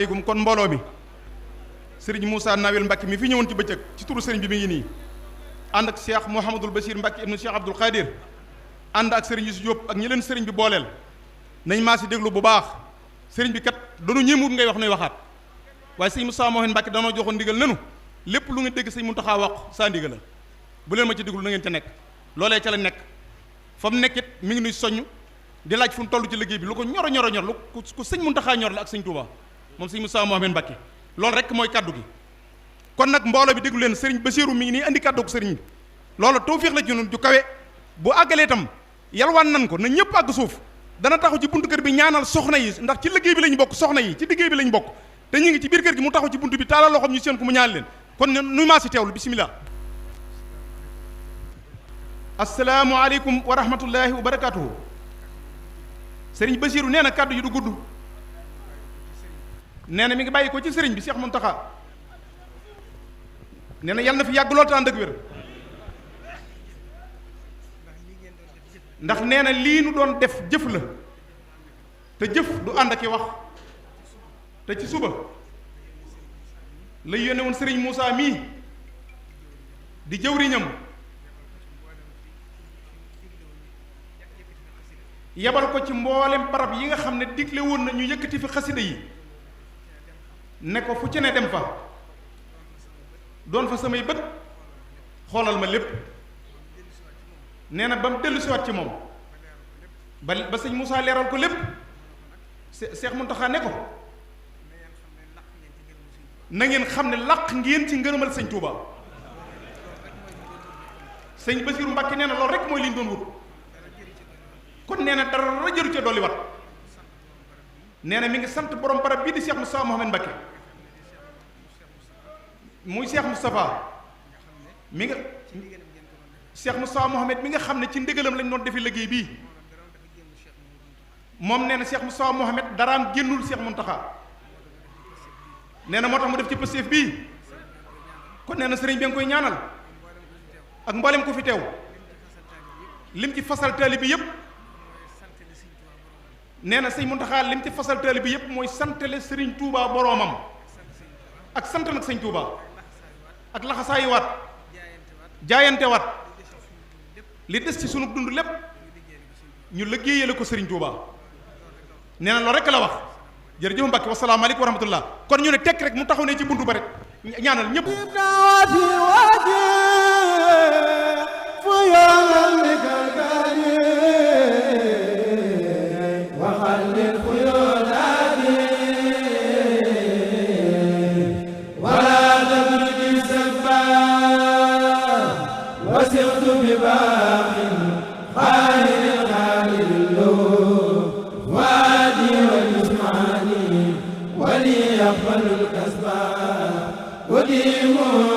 léegi kon mbooloo mi sëriñ Moussa Nawel Mbacke mi fi ñëwoon ci bëccëg ci turu sëriñ bi mi ngi nii ànd ak Cheikh Mouhamadul Bachir Mbacke ibnu Cheikh Abdoul Khadir ànd ak sëriñ Youssou Diop ak ñi leen sëriñ bi booleel nañ maa si déglu bu baax sëriñ bi kat doonu ñëmut ngay wax nuy waxaat waaye sëñ Moussa Mohamed Mbacke danoo joxoon ndigal nenu lépp lu ngeen dégg sëñ Mountakha wax saa ndigal la bu leen ma ci déglu na ngeen ca nekk loolee ca la nekk fa mu nekkit mi ngi nuy soññ di laaj fu mu toll ci liggéey bi lu ko ñor lu ku sëñ Mountakha ñor la ak sëñ Touba moom sëñ Moussa Mohamed Mbacke loolu rek mooy kaddu gi kon nag mbooloo bi déglu leen sëriñ Bassirou mi ngi nii andi kaddu ko sëriñ bi loolu tawfiix la ci ñun ju kawe bu àggalee itam yalwaan nan ko na ñëpp àgg suuf dana taxu ci buntu kër bi ñaanal soxna yi ndax ci liggéey bi lañ bokk soxna yi ci liggéey bi lañ bokk te ñu ngi ci biir kër gi mu taxaw ci buntu bi taalal loxoom ñu seen ko mu ñaan leen kon nuy maa si teewlu bisimilah. asalaamualeykum wa rahmatullahi wa barakaatuhu. sëriñ Bassirou nee na kaddu yi du gudd. nee na mi ngi bàyyi ko ci sëriñ bi Cheikh Mountakha nee na yàlla na fi yàgg lool te ànd ak wér ndax nee na lii nu doon def jëf la te jëf du ànd ak i wax te ci suba la yónne woon sëriñ Moussa mii di jëwriñam yebal ko ci mboolem barab yi nga xam ne digle woon na ñu yëkkati fi xasida yi ne ko fu ci ne dem fa doon fa samay bët xoolal ma lépp nee na ba mu dellu siwaat ci moom ba sëñ Moussa leeral ko lépp Cheikh Mountakha ne ko na ngeen xam ne làq ngeen ci ngërëmal sëñ Touba sëñ Bassirou Mbacke nee na loolu rek mooy li ñu doon wut kon nee na dara jëru ca dolli wat nee na mi ngi sant borom barab bii di Cheikh Moussa Mohamed Mbacke muy Cheikh Moustapha mi nga Cheikh Moussa Mohamed mi nga xam ne ci ndigalam lañ doon defi liggéey bii moom nee na Cheikh Moussa Mohamed daraam génnul Cheikh Mountakha nee na moo tax mu def ci pëstéef bii kon nee na sëriñ bi nga koy ñaanal ak mboolem ko fi teew lim ci fasal taalibe bi yépp nee na sëñ Mountakha lim ci fasal taalibe bi yépp mooy santale sëriñ Touba boroomam ak sant nag sëñ Touba ak laxasaayi waat jaayante waat li des ci sunu dund lépp ñu liggéeyale ko sëriñ Touba nee na loolu rek la wax jërëjëf Mbacke wasalaamaaleykum wa rahmatullah kon ñu ne tekk rek mu taxaw ne ci buntu ba rek ñaanal ñëpp ولي يقبل الكسبان وديمه